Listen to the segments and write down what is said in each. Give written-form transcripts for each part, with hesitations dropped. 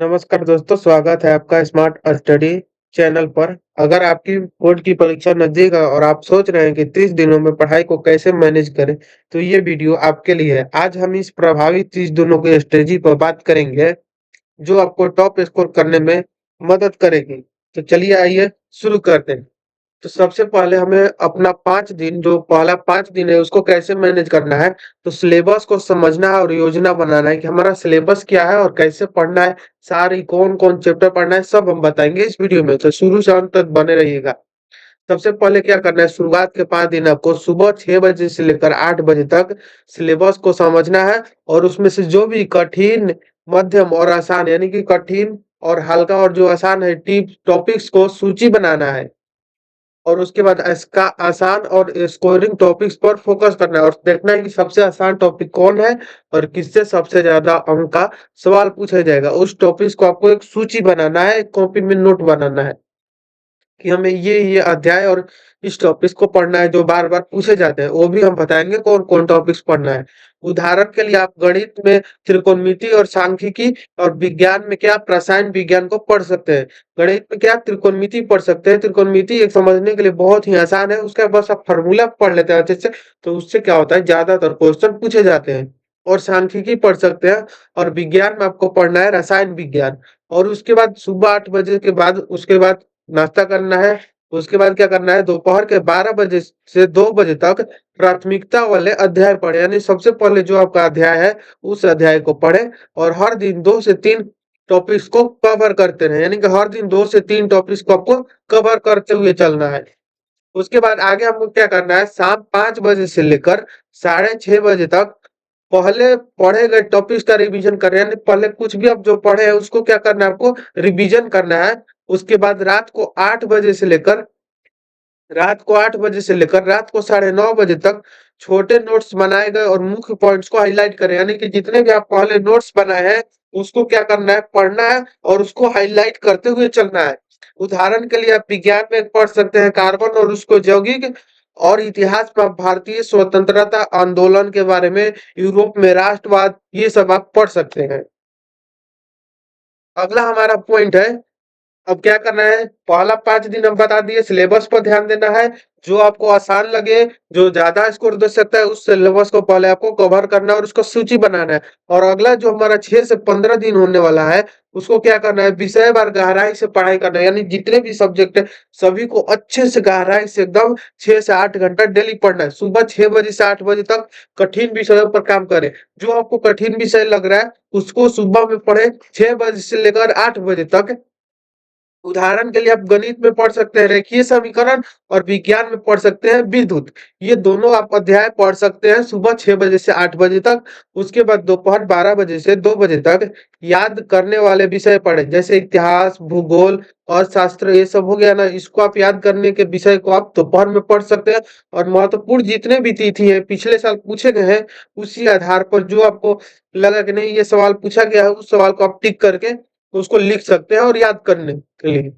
नमस्कार दोस्तों, स्वागत है आपका स्मार्ट स्टडी चैनल पर। अगर आपकी बोर्ड की परीक्षा नज़दीक है और आप सोच रहे हैं कि 30 दिनों में पढ़ाई को कैसे मैनेज करें, तो ये वीडियो आपके लिए है। आज हम इस प्रभावी 30 दिनों की स्ट्रेटजी पर बात करेंगे, जो आपको टॉप स्कोर करने में मदद करेगी। तो चलिए आइए शुरू करते हैं। तो सबसे पहले हमें अपना 5 दिन जो पहला 5 दिन है उसको कैसे मैनेज करना है, तो सिलेबस को समझना है और योजना बनाना है कि हमारा सिलेबस क्या है और कैसे पढ़ना है, सारी कौन-कौन चैप्टर पढ़ना है सब हम बताएँगे इस वीडियो में, तो शुरू से अंत तक बने रहिएगा। सबसे पहले क्या करना है, शुरुआत के 5 दिन आपको सुबह 6 बजे से लेकर 8 बजे तक सिलेबस को समझना है और उसमें से जो भी कठिन, मध्यम और आसान यानी कि कठिन और हल्का और जो आसान है टिप टॉपिक्स को सूची बनाना है। और उसके बाद इसका आसान और स्कोरिंग टॉपिक्स पर फोकस करना है और देखना है कि सबसे आसान टॉपिक कौन है और किससे सबसे ज्यादा अंक का सवाल पूछा जाएगा। उस टॉपिक्स को आपको एक सूची बनाना है, एक कॉपी में नोट बनाना है कि हमें ये अध्याय और इस टॉपिक्स को पढ़ना है जो बार-बार पूछे जाते हैं। वो भी हम बताएँगे कौन-कौन टॉपिक्स पढ़ना है। उदाहरण के लिए आप गणित में त्रिकोणमिति और सांख्यिकी और विज्ञान में क्या आप रसायन विज्ञान को पढ़ सकते हैं। गणित में क्या त्रिकोणमिति पढ़ सकते हैं। त्रिकोणमिति एक समझने के लिए बहुत ही आसान है, उसका बस आप फ़ॉर्मूला पढ़ लेते हैं अच्छे से, तो उससे क्या होता है ज़्यादातर क्वेश्चन पूछे जाते हैं। और सांख्यिकी पढ़ सकते हैं और विज्ञान में आपको पढ़ना है रसायन विज्ञान। और उसके बाद सुबह 8 बजे के बाद उसके बाद नाश्ता करना है, उसके बाद क्या करना है दोपहर के 12 बजे से 2 बजे तक प्राथमिकता वाले अध्याय पढ़ें, यानी सबसे पहले जो आपका अध्याय है, उस अध्याय को पढ़ें और हर दिन 2 से 3 टॉपिक्स को कवर करते रहें, यानी कि हर दिन 2 से 3 टॉपिक्स को आपको कवर करते हुए चलना है। उसके बाद आगे हमको क्या करना है, शाम 5 बजे से लेकर साढ़े 6 बजे तक पहले पढ़े गए टॉपिक्स का रिवीजन करें, यानी पहले कुछ भी आप जो पढ़े हैं उसको क्या करना है आपको रिवीजन करना है। उसके बाद रात को 8 बजे से लेकर रात को साढ़े 9 बजे तक छोटे नोट्स बनाए गए और मुख्य पॉइंट्स को हाईलाइट करें, यानी कि जितने भी आप पहले नोट्स बनाए हैं उसको क्या करना है पढ़ना है और उसको हाईलाइट करते हुए चलना है। उदाहरण के लिए आप विज्ञान में पढ़ सकते हैं कार्बन और उसको यौगिक, और इतिहास में आप भारतीय स्वतंत्रता आंदोलन के बारे में, यूरोप में राष्ट्रवाद, ये सब आप पढ़ सकते हैं। अगला हमारा पॉइंट है, अब क्या करना है, पहला 5 दिन हम बता दिए, सिलेबस पर ध्यान देना है। जो आपको आसान लगे, जो ज़्यादा स्कोर दे सकता है, उस सिलेबस को पहले आपको कवर करना है और उसको सूची बनाना है। और अगला जो हमारा 6 से 15 दिन होने वाला है, उसको क्या करना है, विषय वार गहराई से पढ़ाई करना है। यानी जितने भी सब्जेक्ट है, सभी को अच्छे से गहराई से एकदम 6 से 8 घंटा डेली पढ़ना है। सुबह 6 बजे से 8 बजे तक कठिन विषयों पर काम करें। जो आपको कठिन विषय लग रहा है, उसको सुबह में पढ़ें 6 बजे से लेकर 8 बजे तक। उदाहरण के लिए आप गणित में पढ़ सकते हैं रेखीय समीकरण और विज्ञान में पढ़ सकते हैं विद्युत। ये दोनों आप अध्याय पढ़ सकते हैं सुबह 6 बजे से 8 बजे तक। उसके बाद दोपहर 12 बजे से 2 बजे तक याद करने वाले विषय पढ़ें, जैसे इतिहास, भूगोल और शास्त्र, ये सब हो गया ना, इसको आप याद करने के विषय को आप दोपहर में पढ़ सकते हैं। और महत्वपूर्ण जितने भी तिथि है पिछले साल पूछे गए हैं, उसी आधार पर जो आपको लगा कि नहीं ये सवाल पूछा गया है, उस सवाल को आप टिक करके उसको लिख सकते हैं और याद करने के लिए।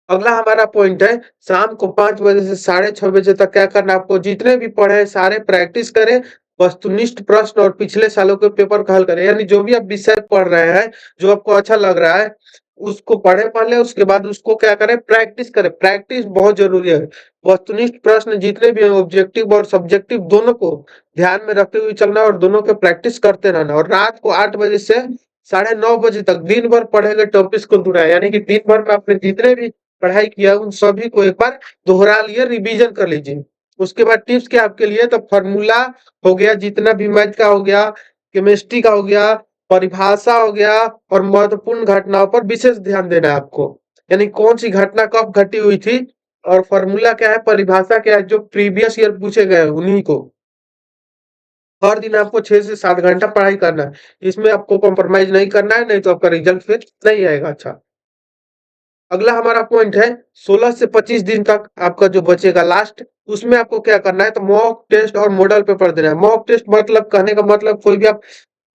अगला हमारा पॉइंट है, शाम को 5 बजे से साढ़े 6 बजे तक क्या करना है आपको, जितने भी पढ़े हैं सारे प्रैक्टिस करें, वस्तुनिष्ठ प्रश्न और पिछले सालों के पेपर को हल करें। यानी जो भी आप विषय पढ़ रहे हैं, जो आपको अच्छा लग रहा है, उसको पढ़ें पहले, उसके बाद उसको क्या करें प्रैक्टिस करें। प्रैक्टिस बहुत ज़रूरी है। वस्तुनिष्ठ प्रश्न जितने भी हैं ऑब्जेक्टिव और सब्जेक्टिव दोनों को ध्यान में रखते हुए चलना है और दोनों की प्रैक्टिस करते रहना। और रात को 8 बजे से साढ़े 9 बजे तक दिन भर पढ़े गए टॉपिक्स को दोहराएँ, यानी कि दिन भर में आपने जितने भी पढ़ाई किया उन सभी को एक बार दोहरा लिए, रिवीजन कर लीजिए। उसके बाद टिप्स क्या आपके लिए, तो फार्मूला हो गया, जितना भी मैथ का हो गया, केमिस्ट्री का हो गया, परिभाषा हो गया, और महत्वपूर्ण घटनाओं पर विशेष ध्यान देना है आपको, यानी कौन सी घटना कब घटी हुई थी, और फार्मूला क्या है, परिभाषा क्या है, जो प्रीवियस ईयर पूछे गए हैं उन्हीं को। हर दिन आपको 6 से 7 घंटा पढ़ाई करना है, इसमें आपको कॉम्प्रोमाइज नहीं करना है, नहीं तो आपका रिजल्ट फिर नहीं आएगा अच्छा। अगला हमारा पॉइंट है, 16 से 25 दिन तक आपका जो बचेगा लास्ट, उसमें आपको क्या करना है, तो मॉक टेस्ट और मॉडल पेपर देना है। मॉक टेस्ट मतलब कहने का मतलब, कोई भी आप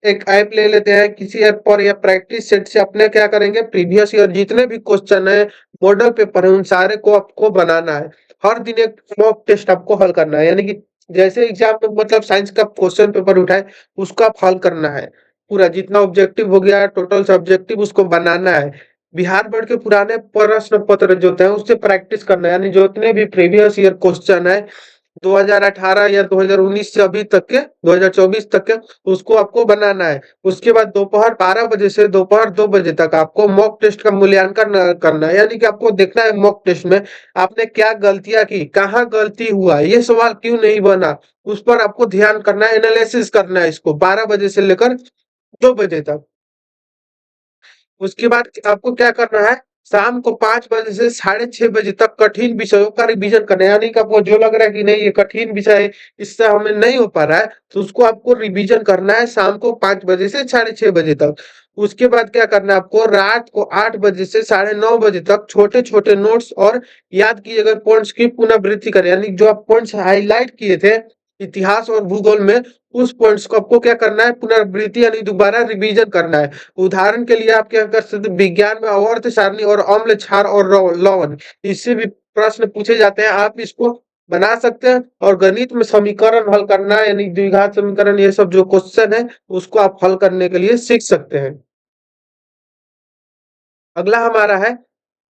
एक ऐप ले लेते हैं किसी ऐप पर या प्रैक्टिस सेट से अपने क्या करेंगे, प्रीवियस ईयर जितने भी क्वेश्चन है, मॉडल पेपर है, उन सारे को आपको बनाना है। हर दिन एक मॉक टेस्ट आपको हल करना है, यानी कि जैसे एग्जाम में मतलब साइंस का क्वेश्चन पेपर उठाए उसको आप हल करना है। पूरा जितना ऑब्जेक्टिव हो गया टोटल सब्जेक्टिव उसको बनाना है। बिहार बोर्ड के पुराने प्रश्न पत्र जो होते हैं उससे प्रैक्टिस करना है, यानी जितने भी प्रीवियस ईयर क्वेश्चन है 2018 या 2019 से अभी तक के 2024 तक के, उसको आपको बनाना है। उसके बाद दोपहर 12 बजे से दोपहर 2 बजे तक आपको मॉक टेस्ट का मूल्यांकन करना है, यानी कि आपको देखना है मॉक टेस्ट में आपने क्या गलतियां की, कहाँ गलती हुआ, ये सवाल क्यों नहीं बना, उस पर आपको ध्यान करना है, एनालिसिस करना है इसको 12 बजे से लेकर 2 बजे तक। उसके बाद आपको क्या करना है, शाम को 5 बजे से 6:30 बजे तक कठिन विषयों का रिवीजन करना है, यानी कि आपको जो लग रहा है कि नहीं ये कठिन विषय है, इससे हमें नहीं हो पा रहा है, तो उसको आपको रिवीजन करना है शाम को 5 बजे से 6:30 बजे तक। उसके बाद क्या करना है, आपको रात को 8 बजे से 9:30 बजे तक छोटे-छोटे नोट्स और याद किए गए पॉइंट्स की पुनरावृत्ति करें, यानी जो आप पॉइंट्स हाइलाइट किए थे इतिहास और भूगोल में, उस पॉइंट्स को आपको क्या करना है, पुनरावृत्ति यानी दोबारा रिवीजन करना है। उदाहरण के लिए आप क्या कर सकते हैं, विज्ञान में आवर्त सारणी और अम्ल क्षार और लवण, इससे भी प्रश्न पूछे जाते हैं, आप इसको बना सकते हैं। और गणित में समीकरण हल करना यानी द्विघात समीकरण, ये सब जो क्वेश्चन है उसको आप हल करने के लिए सीख सकते हैं। अगला हमारा है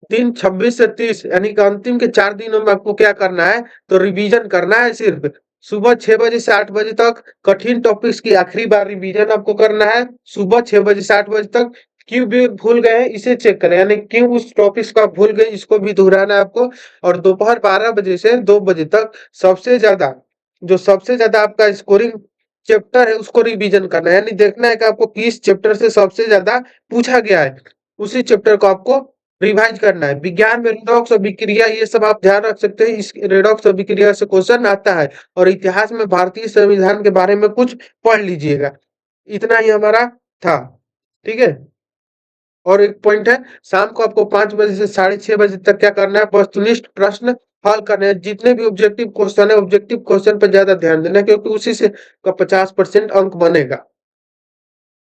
दिन 26 से 30, यानी कि अंतिम के 4 दिनों में आपको क्या करना है, तो रिवीजन करना है सिर्फ। सुबह 6 बजे से 8 बजे तक कठिन टॉपिक्स की आखिरी बार रिवीजन आपको करना है। सुबह 6 बजे से 8 बजे तक क्यों भी भूल गए हैं इसे चेक करें, यानी क्यों उस टॉपिक्स को आप भूल गए इसको भी दोहराना है आपको। और दोपहर 12 बजे से 2 बजे तक सबसे ज्यादा आपका स्कोरिंग चैप्टर है उसको रिवीजन करना है, यानी देखना है कि आपको किस चैप्टर से सबसे ज्यादा पूछा गया है, उसी चैप्टर को आपको रिवाइज करना है। विज्ञान में रेडॉक्स अभिक्रिया ये सब आप ध्यान रख सकते हैं, इस रेडॉक्स अभिक्रिया से क्वेश्चन आता है। और इतिहास में भारतीय संविधान के बारे में कुछ पढ़ लीजिएगा। इतना ही हमारा था, ठीक है। और एक पॉइंट है, शाम को आपको 5 बजे से 6:30 बजे तक क्या करना है, वस्तुनिष्ठ प्रश्न हल करने हैं। जितने भी ऑब्जेक्टिव क्वेश्चन है ऑब्जेक्टिव क्वेश्चन पर ज्यादा ध्यान देना है, क्योंकि उसी से का 50% अंक बनेगा।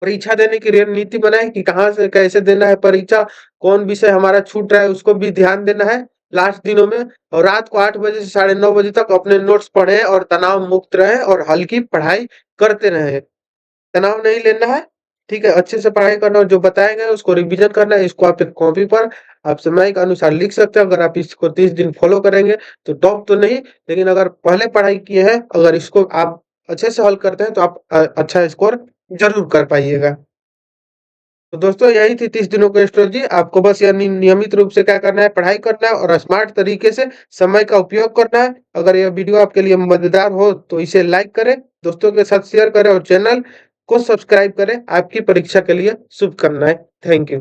परीक्षा देने की रणनीति बनाए कि कहाँ से कैसे देना है परीक्षा, कौन विषय हमारा छूट रहा है उसको भी ध्यान देना है लास्ट दिनों में। और रात को 8 बजे से 9:30 बजे तक अपने नोट्स पढ़े और तनाव मुक्त रहे और हल्की पढ़ाई करते रहे। तनाव नहीं लेना है, ठीक है, अच्छे से पढ़ाई करना और जो बताए गए उसको रिवीजन करना है। इसको आप एक कॉपी पर आप समय के अनुसार लिख सकते हैं। अगर आप इसको 30 दिन फॉलो करेंगे तो टॉप तो नहीं, लेकिन अगर पहले पढ़ाई किए हैं, अगर इसको आप अच्छे से हल करते हैं तो आप अच्छा स्कोर जरूर कर पाइएगा। तो दोस्तों यही थी 30 दिनों की स्ट्रेटजी। आपको बस यानी नियमित रूप से क्या करना है, पढ़ाई करना है और स्मार्ट तरीके से समय का उपयोग करना है। अगर यह वीडियो आपके लिए मददगार हो तो इसे लाइक करें, दोस्तों के साथ शेयर करें और चैनल को सब्सक्राइब करें। आपकी परीक्षा के लिए शुभकामनाएं। Thank you.